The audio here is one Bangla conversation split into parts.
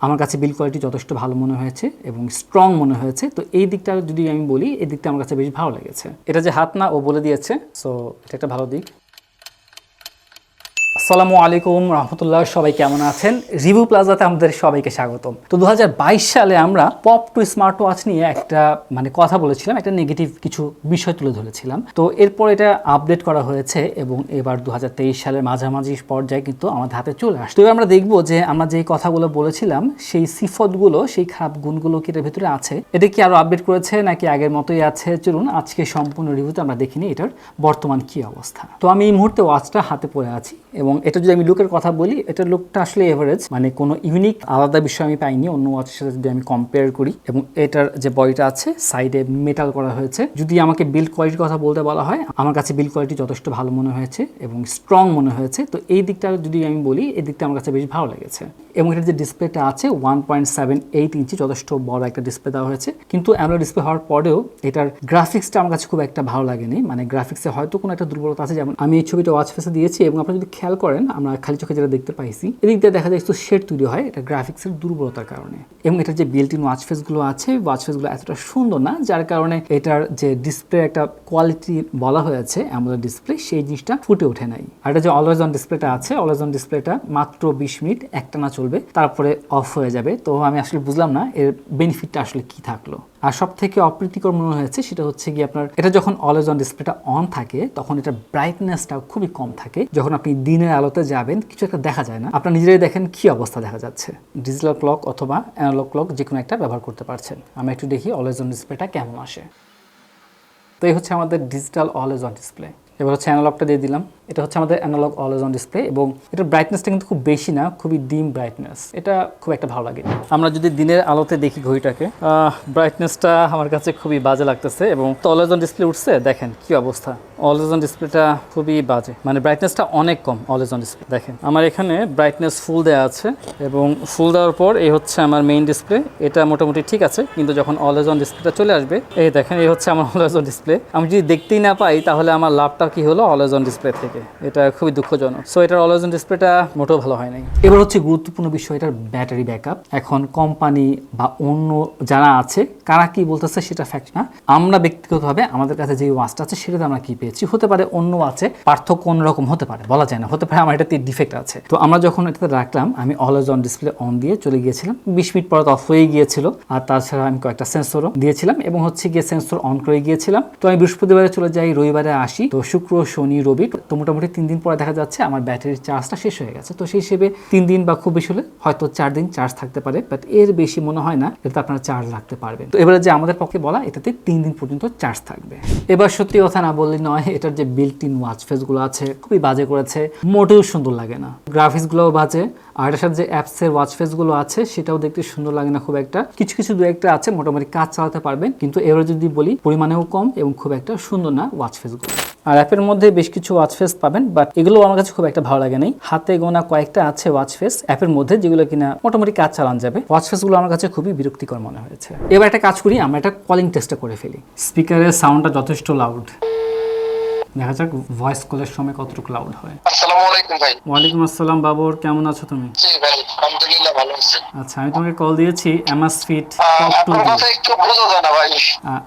আমার কাছে বিল্ড কোয়ালিটি যথেষ্ট ভালো মনে হয়েছে এবং স্ট্রং মনে হয়েছে। তো এই দিকটা যদি আমি বলি, এই দিকটা আমার কাছে বেশ ভালো লেগেছে। এটা যে হাত না, ও বলে দিয়েছে, সো এটা একটা ভালো দিক। আসসালামু আলাইকুম রহমতুল্লাহ, সবাই কেমন আছেন? রিভিউ প্লাজাতে আমাদের সবাইকে স্বাগতম। তো 2022 সালে আমরা পপ টু স্মার্ট ওয়াচ নিয়ে একটা কথা বলেছিলাম, একটা নেগেটিভ কিছু বিষয় তুলে ধরেছিলাম। তো এরপর এটা আপডেট করা হয়েছে এবং এবার 2023 সালের মাঝামাঝি পর্যায়ে কিন্তু আমাদের হাতে চলে আসছে। তো এবার আমরা দেখবো যে আমরা যে কথাগুলো বলেছিলাম সেই সিফতগুলো, সেই খারাপ গুণগুলো কি এর ভিতরে আছে, এটা কি আরো আপডেট করেছে নাকি আগের মতোই আছে। চলুন আজকে সম্পূর্ণ রিভিউতে আমরা দেখিনি এটার বর্তমান কি অবস্থা। তো আমি এই মুহূর্তে ওয়াচটা হাতে পরে আছি এবং এটা যদি আমি লুকের কথা বলি, এটার লুকটা আসলে এভারেজ, কোনো ইউনিক আলাদা বিষয় আমি পাইনি অন্য ওয়াচের সাথে যদি আমি কম্পেয়ার করি। এবং এটার যে বডিটা আছে সাইডে মেটাল করা হয়েছে। যদি আমাকে বিল্ড কোয়ালিটির কথা বলতে বলা হয়, আমার কাছে বিল্ড কোয়ালিটি যথেষ্ট ভালো মনে হয়েছে এবং স্ট্রং মনে হয়েছে। তো এই দিকটা যদি আমি বলি, এই দিকটা আমার কাছে বেশ ভালো লেগেছে। এবং এটার যে ডিসপ্লেটা আছে 1.78 ইঞ্চি, যথেষ্ট বড় একটা ডিসপ্লে দেওয়া হয়েছে। কিন্তু অ্যামোলেড ডিসপ্লে হওয়ার পরেও এটার গ্রাফিক্সটা আমার কাছে খুব একটা ভালো লাগেনি। গ্রাফিক্সে হয়তো কোনো একটা দুর্বলতা আছে। যেমন আমি এই ছবিটা ওয়াচ ফেসে দিয়েছি এবং আপনারা যদি খেয়াল করেন, আমরা খালি চোখে যেটা দেখতে পাইছি, এদিক দিয়ে দেখা যায় একটু শেড তৈরি হয়, এটা গ্রাফিক্সের দুর্বলতার কারণে। এবং এটার যে বিল্ট ইন ওয়াচ ফেসগুলো আছে, ওয়াচ ফেসগুলো এতটা সুন্দর না, যার কারণে এটার যে ডিসপ্লে একটা কোয়ালিটি বলা হয়েছে অ্যামোলেড ডিসপ্লে, সেই জিনিসটা ফুটে ওঠে নাই। আর এটা যে অলওয়েজ অন ডিসপ্লেটা আছে, অলওয়েজ অন ডিসপ্লেটা মাত্র 20 মিনিট একটানা চলবে, তারপরে অফ হয়ে যাবে। তো আমি আসলে বুঝলাম না এর বেনিফিটটা আসলে কি থাকলো। আর সব থেকে অপ্রীতিকর মনে হয়েছে সেটা হচ্ছে কি, আপনার এটা যখন অলওয়েজ অন ডিসপ্লেটা অন থাকে তখন এটার ব্রাইটনেসটা খুবই কম থাকে। যখন আপনি দিনের আলোতে যাবেন কিছু একটা দেখা যায় না, আপনারা নিজেরাই দেখেন কি অবস্থা দেখা যাচ্ছে। ডিজিটাল ক্লক অথবা অ্যানালগ ক্লক যে কোনো একটা ব্যবহার করতে পারছেন। আমি একটু দেখি অলওয়েজ অন ডিসপ্লেটা কেমন আসে। তো এই হচ্ছে আমাদের ডিজিটাল অলওয়েজ অন ডিসপ্লে। এবার হচ্ছে অ্যানালগটা দিয়ে দিলাম। এটা হচ্ছে আমাদের অ্যানালগ অলওয়েজ অন ডিসপ্লে এবং এটার ব্রাইটনেসটা কিন্তু খুব বেশি না, খুবই ডিম ব্রাইটনেস। এটা খুব একটা ভালো লাগে। আমরা যদি দিনের আলোতে দেখি ঘড়িটাকে, ব্রাইটনেসটা আমার কাছে খুবই বাজে লাগতেছে এবং অলওয়েজ অন ডিসপ্লে উঠছে, দেখেন কি অবস্থা। অলওয়েজ অন ডিসপ্লেটা খুবই বাজে, ব্রাইটনেসটা অনেক কম অলওয়েজ অন ডিসপ্লে। দেখেন আমার এখানে ব্রাইটনেস ফুল দেওয়া আছে এবং ফুল দেওয়ার পর এই হচ্ছে আমার মেইন ডিসপ্লে। এটা মোটামুটি ঠিক আছে, কিন্তু যখন অলওয়েজ অন ডিসপ্লেটা চলে আসবে, এই দেখেন এই হচ্ছে আমার অলওয়েজ অন ডিসপ্লে। আমি যদি দেখতেই না পাই তাহলে আমার লাভটা কি হলো অলওয়েজ অন ডিসপ্লে থেকে। এটা খুবই দুঃখজনক। সো এটার অলওয়েজ অন ডিসপ্লেটা মোটেও ভালো হয় নাই। এবার হচ্ছে গুরুত্বপূর্ণ বিষয়, এটার ব্যাটারি ব্যাকআপ। এখন কোম্পানি বা অন্য যারা আছে কারা কি বলতেছে সেটা ফ্যাক্ট না, আমরা ব্যক্তিগতভাবে আমাদের কাছে যে ওয়াচটা আছে সেটাতে আমরা কি পেয়েছি। হতে পারে অন্য আছে পার্থক্য অন্যরকম হতে পারে, বলা যায় না, হতে পারে আমার এটাতে ডিফেক্ট আছে। তো আমরা যখন এটাতে রাখলাম, আমি অলওয়েজ অন ডিসপ্লে অন দিয়ে চলে গিয়েছিলাম, 20 মিনিট পর অফ হয়ে গিয়েছিল। আর তাছাড়া আমি কয়েকটা সেন্সরও দিয়েছিলাম এবং হচ্ছে গিয়ে সেন্সর অন করে গিয়েছিলাম। তো আমি বৃহস্পতিবারে চলে যাই, রবিবারে আসি। তো শুক্র শনি রবি, তো মোটামুটি 3 দিন পরে দেখা যাচ্ছে আমার ব্যাটারির চার্জটা শেষ হয়ে গেছে। তো সেই হিসেবে 3 দিন বা খুব বেশি হলে হয়তো 4 দিন চার্জ থাকতে পারে, বাট এর বেশি মনে হয় না এটাতে আপনারা চার্জ রাখতে পারবেন। তো এবারে যে আমাদের পক্ষে বলা, এটাতে 3 দিন পর্যন্ত চার্জ থাকবে। এবার সত্যি কথা না বললে নয়, এটার যে বিল্ট ইন ওয়াচ ফেসগুলো আছে খুবই বাজে করেছে, মোটেও সুন্দর লাগে না। গ্রাফিক্সগুলোও বাজে, আর এটার সাথে যে অ্যাপসের ওয়াচ ফেসগুলো আছে সেটাও দেখতে সুন্দর লাগে না খুব একটা। কিছু কিছু দু একটা আছে মোটামুটি কাজ চালাতে পারবেন, কিন্তু এবার যদি বলি পরিমাণেও কম এবং খুব একটা সুন্দর না ওয়াচ ফেসগুলো। আর অ্যাপের মধ্যে বেশ কিছু ওয়াচ ফেস পাবেন, বাট এগুলো আমার কাছে খুব একটা ভালো লাগে নাই। হাতে গোনা কয়েকটা আছে ওয়াচ ফেস অ্যাপের মধ্যে যেগুলো কিনা মোটামুটি কাজ চালান যাবে। ওয়াচ ফেসগুলো আমার কাছে খুবই বিরক্তিকর মনে হয়েছে। এবার একটা কাজ করি, আমরা একটা কলিং টেস্টটা করে ফেলি। স্পিকারের সাউন্ডটা যথেষ্ট লাউড, দেখা যাক ভয়েস কলের সময় কতটুকু লাউড হয়। আসসালামু আলাইকুম ভাই। ওয়ালাইকুম আসসালাম বাবর, কেমন আছো তুমি? জি ভাই, আলহামদুলিল্লাহ ভালো আছি। আচ্ছা, আমি তোমাকে কল দিয়েছি Amazfit Pop 2 আপনার কথা একটু বোঝা যায় না ভাই।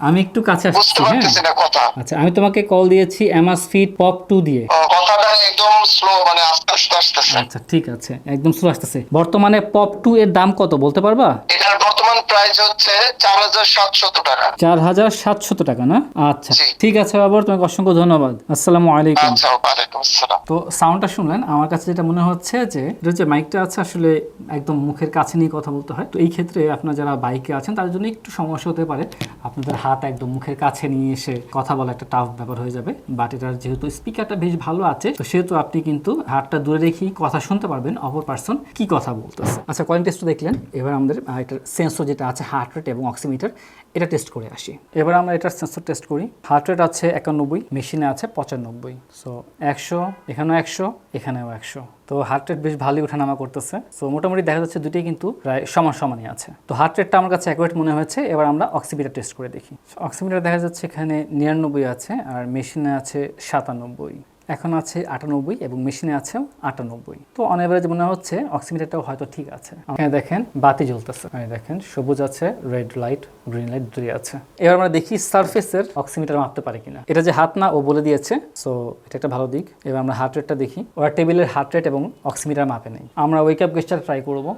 আমি একটু কাছে আসছি। বুঝতে পারতেছি না কথা। আচ্ছা, আমি তোমাকে কল দিয়েছি Amazfit Pop 2 দিয়ে। কথাটা একদম স্লো, আস্তে আস্তে আসতেছে। আচ্ছা ঠিক আছে, একদম স্লো আসতেছে। বর্তমানে Pop 2 এর দাম কত বলতে পারবা? এটার বর্তমান প্রাইস হচ্ছে 4700 টাকা। 4700 টাকা না? আচ্ছা ঠিক আছে বাবর, তোমাকে অসংখ্য ধন্যবাদ। আসসালামু আলাইকুম। আচ্ছা, ওয়ালাইকুম আসসালাম। তো সাউন্ডটা শুনলেন, আমার কাছে যেটা মনে হচ্ছে যে এটা যে মাইকটা আছে আসলে একদম মুখের কাছে নিয়ে কথা বলতে হয়। তো এই ক্ষেত্রে আপনারা যারা বাইকে আছেন তাদের জন্য একটু সমস্যা হতে পারে, আপনাদের হাত একদম মুখের কাছে নিয়ে এসে কথা বলা একটা টাফ ব্যাপার হয়ে যাবে। বাট এটার যেহেতু স্পিকারটা বেশ ভালো আছে, তো সেহেতু আপনি কিন্তু হাতটা দূরে রেখেই কথা শুনতে পারবেন অপর পার্সন কি কথা বলতেছে। আচ্ছা, কলিং টেস্ট দেখলেন, এবার আমাদের এটার সেন্সর যেটা আছে হার্ট রেট এবং অক্সিমিটার, এটা টেস্ট করে আসি। এবার আমরা এটার সেন্সর টেস্ট করি। হার্ট রেট আছে 91, মেশিনে আছে 95। সো 100, এখানেও 100, এখানেও 100। তো হার্ট রেট বেশ ভালোই ওঠানামা করতেছে। সো মোটামুটি দেখা যাচ্ছে দুটোই কিন্তু প্রায় সমানই আছে। তো হার্ট রেটটা আমার কাছে অ্যাকুরেট মনে হয়েছে। এবার আমরা অক্সিমিটার টেস্ট করে দেখি। অক্সিমিটার দেখা যাচ্ছে এখানে 99 আছে আর মেশিনে আছে 97। এখন আছে 98 এবং মেশিনে আছে 98। তো অন এভারেজ মনে হচ্ছে অক্সিমিটারটাও হয়তো ঠিক আছে। এখানে দেখেন বাতি জ্বলতেছে, দেখেন সবুজ আছে, রেড লাইট, গ্রিন লাইট দুটোই আছে। এবার আমরা দেখি সারফেসের অক্সিমিটার মাপতে পারি কিনা। এটা যে হাত না ও বলে দিয়েছে, সো এটা একটা ভালো দিক। এবার আমরা হার্ট রেটটা দেখি। ওরা টেবিলের হার্ট রেট এবং অক্সিমিটার মাপে নেই। আমরা ওয়েক আপ গেস্টটা ট্রাই করবো।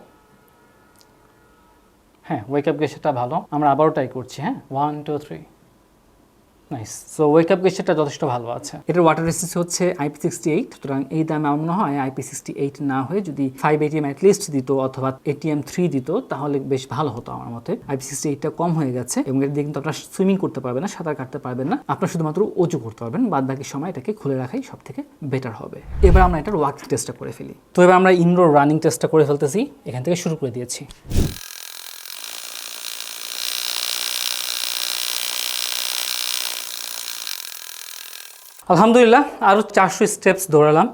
হ্যাঁ, ওয়েক আপ গেস্টটা ভালো। আমরা আবারও ট্রাই করছি। হ্যাঁ, 1 2 3, নাইস। সো ওয়েক আপ গেস্টটা যথেষ্ট ভালো আছে। এটার ওয়াটার রেসিস্টেন্স হচ্ছে IP68। সুতরাং এই দামে আমার মনে হয় IP68 না হয়ে যদি 5 ATM অ্যাটলিস্ট দিত অথবা ATM 3 দিত তাহলে বেশ ভালো হতো আমার মতে। IP68টা কম হয়ে গেছে এবং এটা দিয়ে কিন্তু আপনার সুইমিং করতে পারবেন না, সাঁতার কাটতে পারবেন না, আপনার শুধুমাত্র অজু করতে পারবেন। বাদ বাকি সময় এটাকে খুলে রাখাই সব থেকে বেটার হবে। এবার আমরা এটার ওয়াকিং টেস্টটা করে ফেলি। তো এবার আমরা ইনডোর রানিং টেস্টটা করে ফেলতেছি। এখান থেকে শুরু করে দিয়েছি। আলহামদুলিল্লাহ আরও 400 স্টেপস দৌড়ালাম।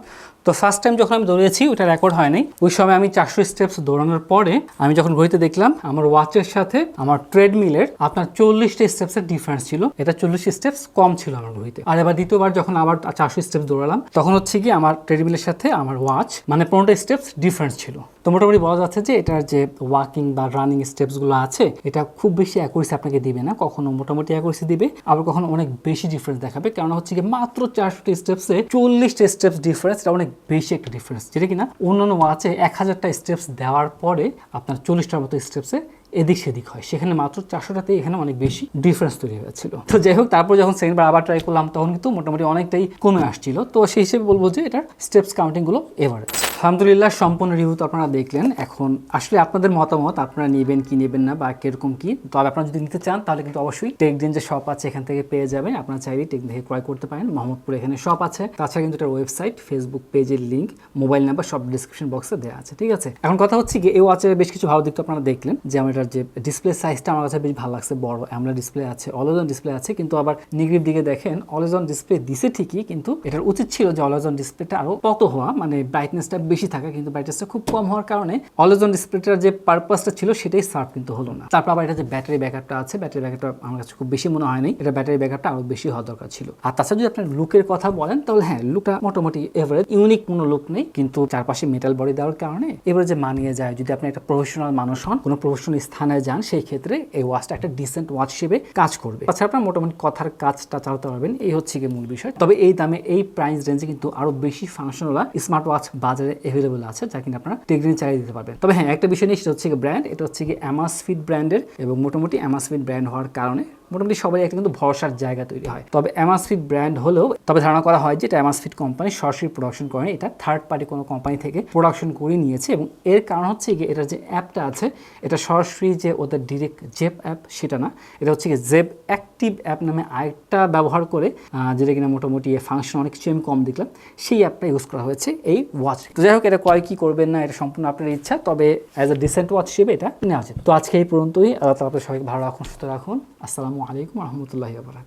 তো ফার্স্ট টাইম যখন আমি দৌড়িয়েছি ওটা রেকর্ড হয় নাই। ওই সময় আমি 400 স্টেপস দৌড়ানোর পরে আমি যখন ঘড়িতে দেখলাম আমার ওয়াচের সাথে আমার ট্রেডমিলের আপনার 40টা স্টেপসের ডিফারেন্স ছিল। এটা 40 স্টেপস কম ছিল আমার ঘড়িতে। আর এবার দ্বিতীয়বার যখন আবার 400 স্টেপস দৌড়ালাম তখন হচ্ছে কি আমার ট্রেডমিলের সাথে আমার ওয়াচ মানে 15টা স্টেপস ডিফারেন্স ছিল। তো মোটামুটি বলা যাচ্ছে যে এটার যে ওয়াকিং বা রানিং স্টেপসগুলো আছে এটা খুব বেশি অ্যাকুরেসি আপনাকে দিবে না, কখনো মোটামুটি অ্যাকুরেসি দিবে, আবার কখনো অনেক বেশি ডিফারেন্স দেখাবে। কারণ হচ্ছে কি মাত্র 400টা স্টেপসে 40টা স্টেপস ডিফারেন্স, এটা অনেক বেশি একটা ডিফারেন্স, যেটা কিনা অন্যান্য ওয়াচে 1000টা স্টেপস দেওয়ার পরে আপনার 40টার মতো স্টেপসে এদিক সেদিক হয়, সেখানে মাত্র 400টাতে এখানে অনেক বেশি ডিফারেন্স তৈরি হয়েছিল। তো যাই হোক, তারপর যখন সেকেন্ডবার আবার ট্রাই করলাম তখন কিন্তু মোটামুটি অনেকটাই কমে আসছিল। তো সেই হিসেবে বলবো যে এটার স্টেপস কাউন্টিংগুলো এভারেজ। আলহামদুলিল্লাহ সম্পূর্ণ রিভিউ তো আপনারা দেখলেন। এখন আসলে আপনাদের মতামত, আপনারা নেবেন কি নেবেন না বা কিরকম কি। তবে আপনারা যদি নিতে চান তাহলে কিন্তু অবশ্যই টেকডেন যে শপ আছে এখান থেকে পেয়ে যাবেন। আপনারা চাইলে টেকডেন থেকে ক্রয় করতে পারেন। মোহাম্মদপুরে এখানে শপ আছে। তাছাড়া কিন্তু এটার ওয়েবসাইট, ফেসবুক পেজের লিঙ্ক, মোবাইল নাম্বার সব ডিসক্রিপশন বক্সে দেওয়া আছে। ঠিক আছে, এখন কথা হচ্ছে কি এই ওয়াচের বেশ কিছু ভালো দিক তো আপনারা দেখলেন। যেমন এটার যে ডিসপ্লে সাইজটা আমার কাছে বেশ ভালো লাগছে, বড় AMOLED ডিসপ্লে আছে, অলওয়েজ অন ডিসপ্লে আছে। কিন্তু আবার নেগেটিভ দিকে দেখেন, অলওয়েজ অন ডিসপ্লে দিছে ঠিকই, কিন্তু এটার উচিত ছিল যে অলওয়েজ অন ডিসপ্লেটা আরো কত হওয়া, মানে ব্রাইটনেসটা বেশি থাকা, কিন্তু ব্রাইটনেসটা খুব কম হওয়ার কারণে অলওয়েজ অন ডিসপ্লেটার যে পারপাসটা ছিল সেটাই সার্ভ কিন্তু হলো না। তারপর আবার এটা যে ব্যাটারি ব্যাকআপটা আছে, ব্যাটারি ব্যাকআপটা আমার কাছে খুব বেশি মনে হয়নি। এটা ব্যাটারি ব্যাকআপটা আরো বেশি হওয়া দরকার ছিল। আর তাছাড়া যদি আপনার লুকের কথা বলেন তাহলে হ্যাঁ, লুকটা মোটামুটি এভারেজ, ইউনিক কোনো লুক নেই, কিন্তু চারপাশে মেটাল বডি দেওয়ার কারণে এবারে যে মানিয়ে যায়। যদি আপনি একটা প্রফেশনাল মানুষ হন, কোনো প্রফেশনাল স্থানে যান, সেই ক্ষেত্রে এই ওয়াচটা একটা ডিসেন্ট ওয়াচ হিসেবে কাজ করবে। তাছাড়া আপনার মোটামুটি কথার কাজটা চালাতে পারবেন, এই হচ্ছে কি মূল বিষয়। তবে এই দামে এই প্রাইস রেঞ্জে কিন্তু আরো বেশি ফাংশনাল স্মার্ট ওয়াচ বাজারে অ্যাভেলেবল আছে, যা কিনা আপনারা টেকডেন চালিয়ে দিতে পারবেন। তবে হ্যাঁ, একটা বিষয় নিয়ে সেটা হচ্ছে ব্র্যান্ড। এটা হচ্ছে কি Amazfit ব্র্যান্ডের, এবং মোটামুটি Amazfit ব্র্যান্ড হওয়ার কারণে মোটামুটি সবাই একটা কিন্তু ভরসার জায়গা তৈরি হয়। তবে Amazfit ব্র্যান্ড হলেও তবে ধারণা করা হয় যে এটা Amazfit কোম্পানি সরাসরি প্রোডাকশন করে, এটা থার্ড পার্টি কোনো কোম্পানি থেকে প্রোডাকশন করে নিয়েছে। এবং এর কারণ হচ্ছে কি এটার যে অ্যাপটা আছে এটা সরাসরি যে ওদের ডিরেক্ট জেব অ্যাপ সেটা না, এটা হচ্ছে কি জেব অ্যাক্টিভ অ্যাপ নামে আরেকটা ব্যবহার করে, যেটা কিনা মোটামুটি ফাংশন অনেক কিছু আমি কম দেখলাম, সেই অ্যাপটা ইউজ করা হয়েছে এই ওয়াচ। তো যাই হোক, এটা ক্রয় কি করবেন না এটা সম্পূর্ণ আপনার ইচ্ছা, তবে অ্যাজ এ ডিসেন্ট ওয়াচ হিসেবে এটা নেওয়া উচিত। তো আজকে এই পর্যন্তই। আল্লাহ তাআলা সবাইকে ভালো রাখুন, সুস্থ রাখুন। আসসালামু আলাইকুম ওয়া রাহমাতুল্লাহি ওয়া বারাকাতুহু।